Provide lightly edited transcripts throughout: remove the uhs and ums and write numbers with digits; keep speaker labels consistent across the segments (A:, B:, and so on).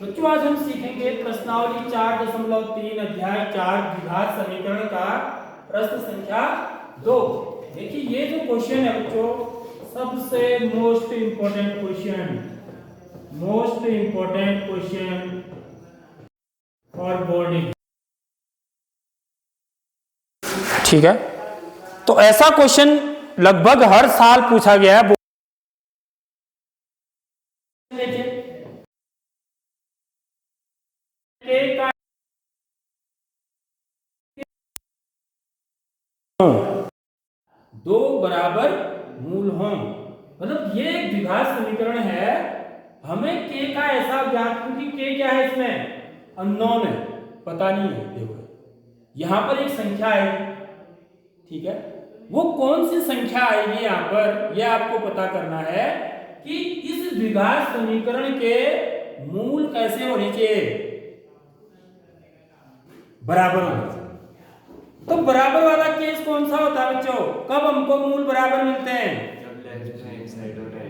A: बच्चों आज हम सीखेंगे प्रश्नावली 4.3 अध्याय 4 द्विघात समीकरण का प्रश्न संख्या 2। देखिए ये जो क्वेश्चन है बच्चों सबसे most important question for board. ठीक है, तो ऐसा क्वेश्चन लगभग हर साल पूछा गया है। दो बराबर मूल हों, मतलब ये एक द्विघात समीकरण है। हमें के का ऐसा ज्ञात, क्योंकि के क्या है इसमें अननोन है, पता नहीं है। देखो यहां पर एक संख्या आएगी, ठीक है, वो कौन सी संख्या आएगी यहां पर यह आपको पता करना है कि इस द्विघात समीकरण के मूल कैसे होने चाहिए, बराबर होने चाहिए। तो बराबर वाला केस कौन सा होता है बच्चों? कब हमको मूल बराबर मिलते हैं?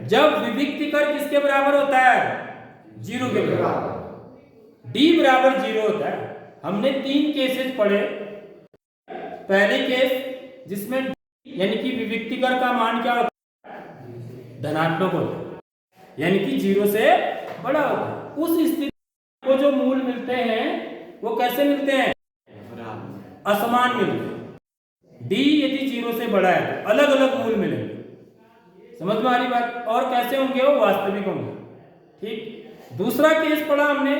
A: जब विविक्ति कर किसके बराबर होता है? 0 के बराबर। डी बराबर 0 होता है। हमने 3 केसेस पढ़े। पहले केस जिसमें यानी कि विविक्ति कर का मान क्या होता है? धनात्मक होता है, यानी कि 0 से बड़ा होता है। उस स्थिति को जो मूल मिलते हैं वो कैसे मिलते हैं? असमान मिलते हैं। डी यदि 0 से बड़ा है तो अलग अलग मूल मिलेंगे। समझ में आ रही बात? और कैसे होंगे? वो वास्तविक होंगे। ठीक। दूसरा केस पढ़ा हमने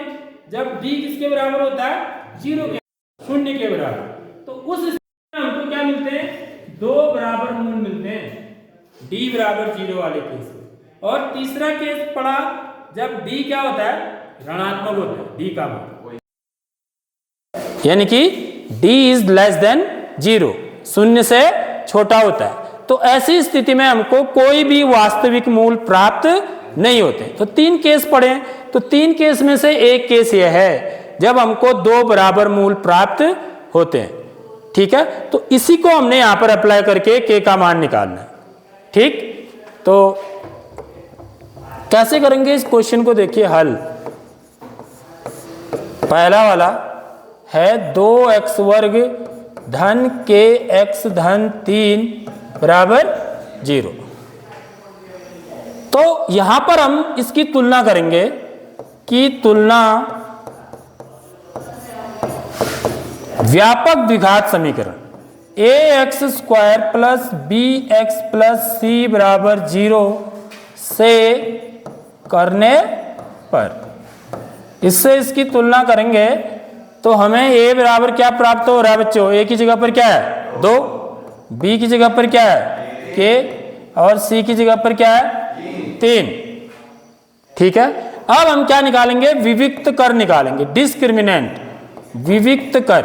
A: जब डी किसके बराबर होता है? 0 के, 0 के बराबर। तो उस स्थिति में हमको क्या मिलते हैं? 2 बराबर मूल मिलते हैं डी बराबर 0 वाले केस में। और तीसरा केस पढ़ा जब डी क्या होता है? ऋणात्मक होता है, डी का मान, यानी कि d इज लेस देन 0, 0 से छोटा होता है। तो ऐसी स्थिति में हमको कोई भी वास्तविक मूल प्राप्त नहीं होते। तो 3 केस पढ़े, तो 3 केस में से एक केस यह है जब हमको 2 बराबर मूल प्राप्त होते हैं। ठीक है, तो इसी को हमने यहां पर अप्लाई करके k का मान निकालना है। ठीक, तो कैसे करेंगे इस क्वेश्चन को? देखिए हल पहला वाला है 2x वर्ग धन kx धन 3 बराबर 0। तो यहां पर हम इसकी तुलना करेंगे कि तुलना व्यापक द्विघात समीकरण ax square plus bx plus c बराबर 0 से करने पर, इससे इसकी तुलना करेंगे तो हमें a बराबर क्या प्राप्त हो रहा है बच्चों? a की जगह पर क्या है? 2, b की जगह पर क्या है? k, और c की जगह पर क्या है? 3। ठीक है, अब हम क्या निकालेंगे? विविक्त कर निकालेंगे, डिस्क्रिमिनेंट, विविक्त कर,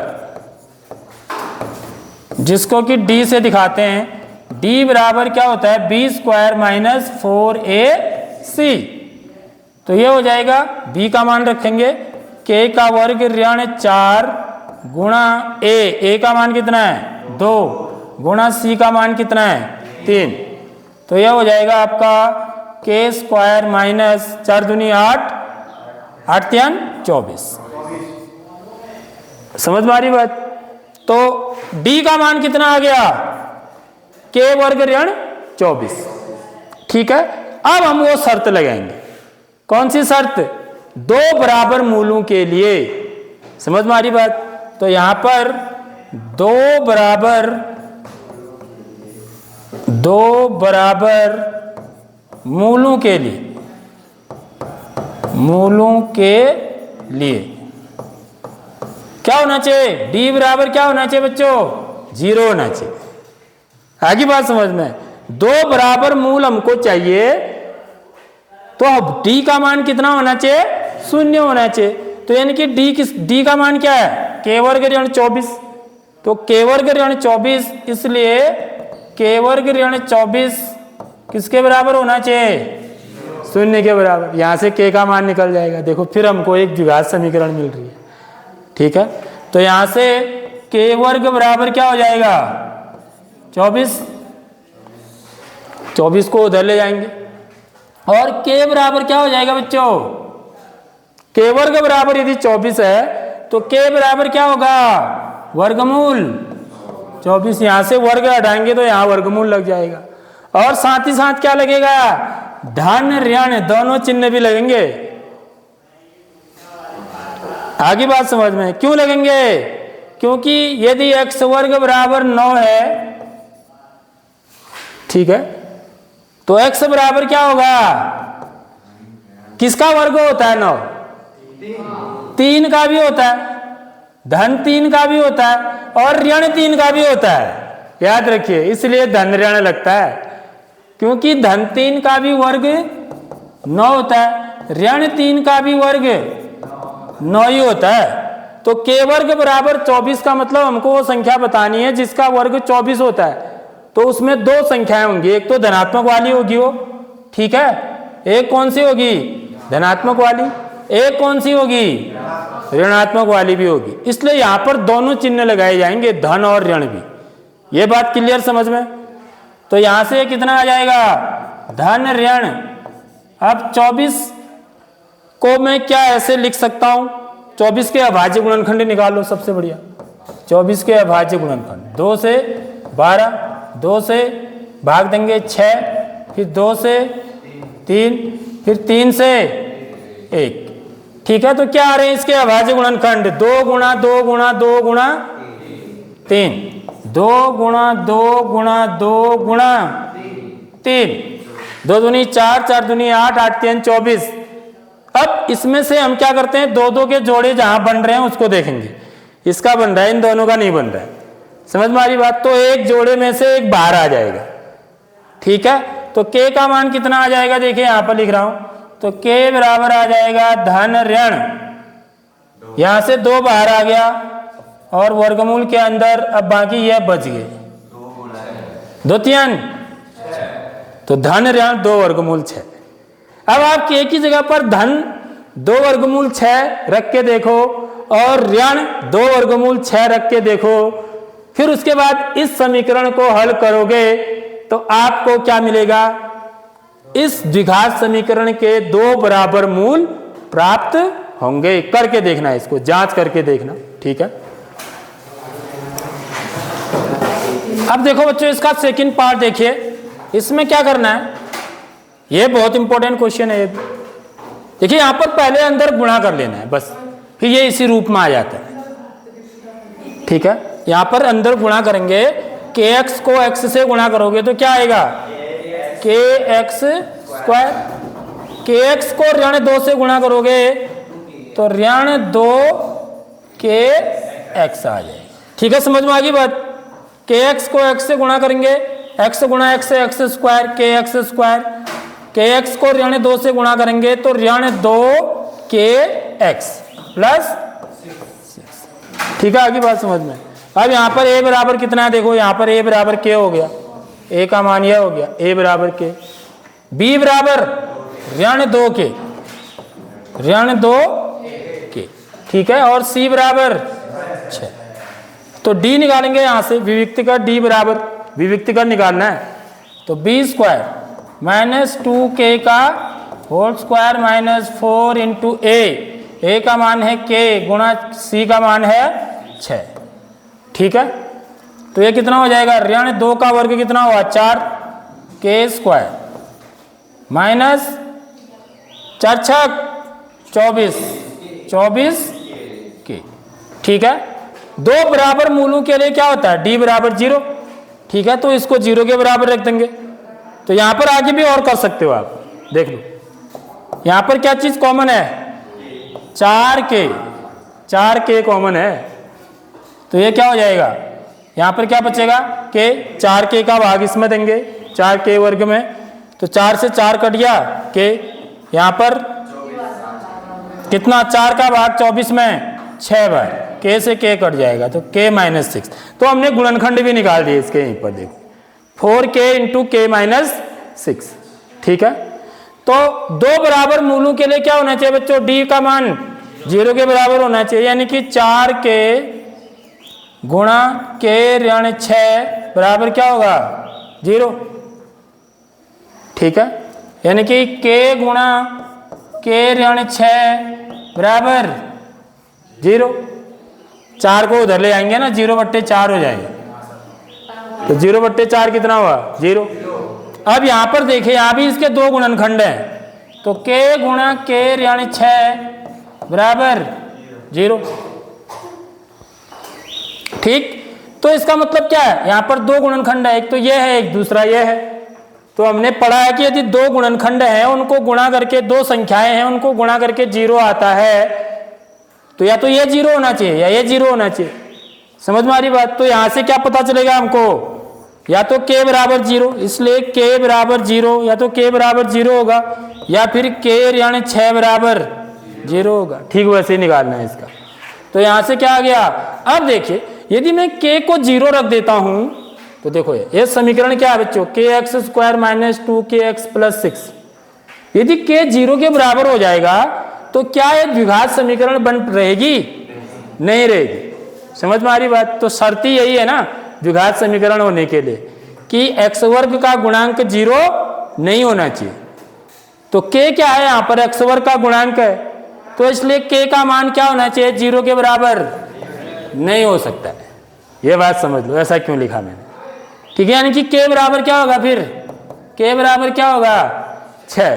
A: जिसको कि d से दिखाते हैं। d बराबर क्या होता है? b square minus 4ac। तो ये हो जाएगा, b का मान रखेंगे k का वर्ग ऋण 4 गुणा a का मान कितना है? 2 गुणा c का मान कितना है? 3। तो यह हो जाएगा आपका k स्क्वायर माइनस 4 दूनी 8, 8 3 24। समझ में आ रही बात? तो d का मान कितना आ गया? k वर्ग ऋण 24। ठीक है, अब हम वो शर्त लगाएंगे। कौन सी शर्त? 2 बराबर मूलों के लिए। समझ में आ रही बात? तो यहां पर 2 बराबर मूलों के लिए क्या होना चाहिए? d बराबर क्या होना चाहिए बच्चों? 0 होना चाहिए। आगे बात समझ में? 2 बराबर मूल हमको चाहिए, तो अब d का मान कितना होना चाहिए? 0 होना चाहिए। तो यानी कि d का मान क्या है? k वर्ग ऋण 24। तो k वर्ग ऋण 24, इसलिए k वर्ग ऋण 24 किसके बराबर होना चाहिए? 0 के बराबर। यहां से k का मान निकल जाएगा। देखो फिर हमको एक द्विघात समीकरण मिल रही है। ठीक है, तो यहां से k वर्ग बराबर क्या हो जाएगा? 24, 24 को उधर ले जाएंगे और k बराबर क्या हो जाएगा बच्चों? के वर्ग बराबर यदि 24 है तो के बराबर क्या होगा, वर्गमूल 24। यहां से वर्ग हटाएंगे तो यहां वर्गमूल लग जाएगा। और साथ ही साथ क्या लगेगा, धन ऋण दोनों चिन्ह भी लगेंगे। आगे बात समझ में, क्यों लगेंगे, क्योंकि यदि x वर्ग बराबर 9 है, ठीक है, तो x बराबर क्या होगा, किसका वर्ग होता है 9, 3 का भी होता है, धन 3 का भी होता है और ऋण 3 का भी होता है, याद रखिए। इसलिए धन ऋण लगता है, क्योंकि धन 3 का भी वर्ग 9 होता है, ऋण 3 का भी वर्ग 9 ही होता है। तो के वर्ग बराबर 24 का मतलब हमको वो संख्या बतानी है जिसका वर्ग 24 होता है। तो उसमें दो संख्याएं होंगी, एक तो धनात्मक वाली होगी वो, ठीक है, एक कौन सी होगी, धनात्मक वाली, एक कौन सी होगी, ऋणात्मक वाली भी होगी। इसलिए यहां पर दोनों चिन्ह लगाए जाएंगे, धन और ऋण भी। ये बात क्लियर समझ में। तो यहां से कितना आ जाएगा, धन ऋण। अब 24 को मैं क्या ऐसे लिख सकता हूं, 24 के अभाज्य गुणनखंड निकालो, सबसे बढ़िया। 24 के अभाज्य गुणनखंड 2 से 12, 2 से भाग देंगे 6, फिर 2 से 3, फिर 3 से 1, ठीक है। तो क्या आ रहे हैं इसके अभाज्य गुणनखंड, 2 गुणा 2 गुणा 2 गुणा 3, 2 गुणा 2 गुणा 2 गुणा 3, 2 दूनी 4, 4 दूनी 8, 8 3 24। अब इसमें से हम क्या करते हैं, दो दो के जोड़े जहां बन रहे हैं उसको देखेंगे। इसका बन रहा है, इन दोनों का नहीं बन रहा है, समझ में आ रही बात। तो एक जोड़े में से एक बाहर आ जाएगा, ठीक है। तो k का मान कितना आ जाएगा, देखिए यहां पर लिख रहा हूं, तो k बराबर आ जाएगा धन ऋण, यहां से 2 बाहर आ गया और वर्गमूल के अंदर अब बाकी यह बच गए, 2 3, तो धन ऋण 2 वर्गमूल 6। अब आप k की जगह पर धन 2 वर्गमूल 6 रख के देखो और ऋण 2 वर्गमूल 6 रख के देखो, फिर उसके बाद इस समीकरण को हल करोगे तो आपको क्या मिलेगा, इस द्विघात समीकरण के 2 बराबर मूल प्राप्त होंगे। करके देखना, इसको जांच करके देखना, ठीक है। अब देखो बच्चों, इसका सेकंड पार्ट देखिए, इसमें क्या करना है, ये बहुत इंपॉर्टेंट क्वेश्चन है। देखिए यहां पर पहले अंदर गुणा कर लेना है बस, फिर ये इसी रूप में आ जाता है, ठीक है। यहां पर अंदर गुणा करेंगे, kx को x से गुणा करोगे तो क्या आएगा, kx स्क्वायर, kx को ऋण 2 से गुणा करोगे तो ऋण 2 kx आ जाएगा, ठीक है। समझ में आ गई बात। kx को x से गुणा करेंगे, x गुणा x से x square, kx square, kx को ऋण 2 से गुणा करेंगे तो ऋण 2 kx प्लस 6, ठीक है। आगे बात समझ में। अब यहाँ पर a बराबर कितना है, देखो यहाँ पर a बराबर k हो गया, a का मान यह हो गया, a बराबर k, b बराबर ऋण 2 k, ऋण 2 k, ठीक है, और c बराबर 6। तो d निकालेंगे यहाँ से, विविक्ति का d बराबर, विविक्ति का निकालना है, तो b स्क्वायर माइनस 2k का whole square minus 4 into a का मान है k गुणा c का मान है 6, ठीक है। तो ये कितना हो जाएगा, ऋण 2 का वर्ग कितना हुआ 4 k स्क्वायर माइनस 4 6 24 24 k, ठीक है। 2 बराबर मूलों के लिए क्या होता है, d बराबर 0, ठीक है। तो इसको 0 के बराबर रख देंगे। तो यहां पर आगे भी और कर सकते हो आप, देख लो यहां पर क्या चीज कॉमन है, 4k कॉमन है, तो ये क्या हो जाएगा, यहां पर क्या बचेगा, k, 4k का भाग इसमें देंगे, 4k वर्ग में, तो 4 से 4 कट गया k, यहां पर कितना, 4 का भाग 24 में 6 बार, k से k कट जाएगा तो k माइनस 6। तो हमने गुणनखंड भी निकाल दिए इसके, यहीं पर देखो 4k इंटू k माइनस 6, ठीक है। तो 2 बराबर मूलों के लिए क्या होना चाहिए बच्चों, d का मान 0 के बराबर होना चाहिए, यानी कि 4k गुणा k ऋण 6 बराबर क्या होगा 0, ठीक है। यानी कि k गुणा k ऋण 6 बराबर 0। 4 को उधर ले आएंगे ना, 0/4 हो जाएगा, तो 0/4 कितना हुआ 0। अब यहां पर देखिए, यहां भी इसके दो गुणनखंड हैं, तो k गुणा k यानी 6 बराबर 0। ठीक, तो इसका मतलब क्या है, यहां पर दो गुणनखंड है, एक तो ये है, एक दूसरा ये है। तो हमने पढ़ा है कि यदि दो गुणनखंड हैं, उनको गुणा करके, दो संख्याएं हैं उनको गुणा करके 0 आता है, तो या तो ये 0 होना चाहिए या ये 0 होना चाहिए। समझ में आ रही बात। तो यहां से क्या पता चलेगा हमको, या तो k बराबर 0, इसलिए k बराबर 0, या तो k बराबर 0 होगा, या फिर k यानी 6 बराबर 0 होगा। ठीक, वैसे ही निकालना है इसका। तो यहां से क्या आ गया, अब देखिए यदि मैं k को 0 रख देता हूं, तो देखो ये समीकरण क्या है बच्चों, kx² - 2kx + 6। यदि k 0 के बराबर हो जाएगा तो क्या ये द्विघात समीकरण बन रहेगी, नहीं रहेगी। समझ में आ रही बात। तो शर्त ही यही है ना द्विघात समीकरण होने के लिए, कि x² का गुणांक 0 नहीं होना चाहिए। तो k क्या है, यहां पर x² का गुणांक है, तो इसलिए k का मान क्या होना चाहिए, 0 के बराबर नहीं हो सकता है। ये बात समझ लो, ऐसा क्यों लिखा मैंने। ठीक है, यानी कि k बराबर क्या होगा, फिर k बराबर क्या होगा 6।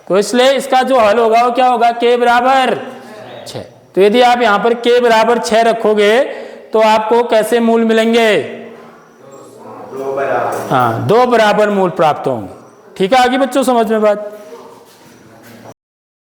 A: तो इसलिए इसका जो हल होगा वो क्या होगा, k बराबर 6। तो यदि आप यहां पर k बराबर 6 रखोगे तो आपको कैसे मूल मिलेंगे, हाँ, 2 बराबर मूल प्राप्त होंगे। ठीक है, आगे बच्चों समझ में बात।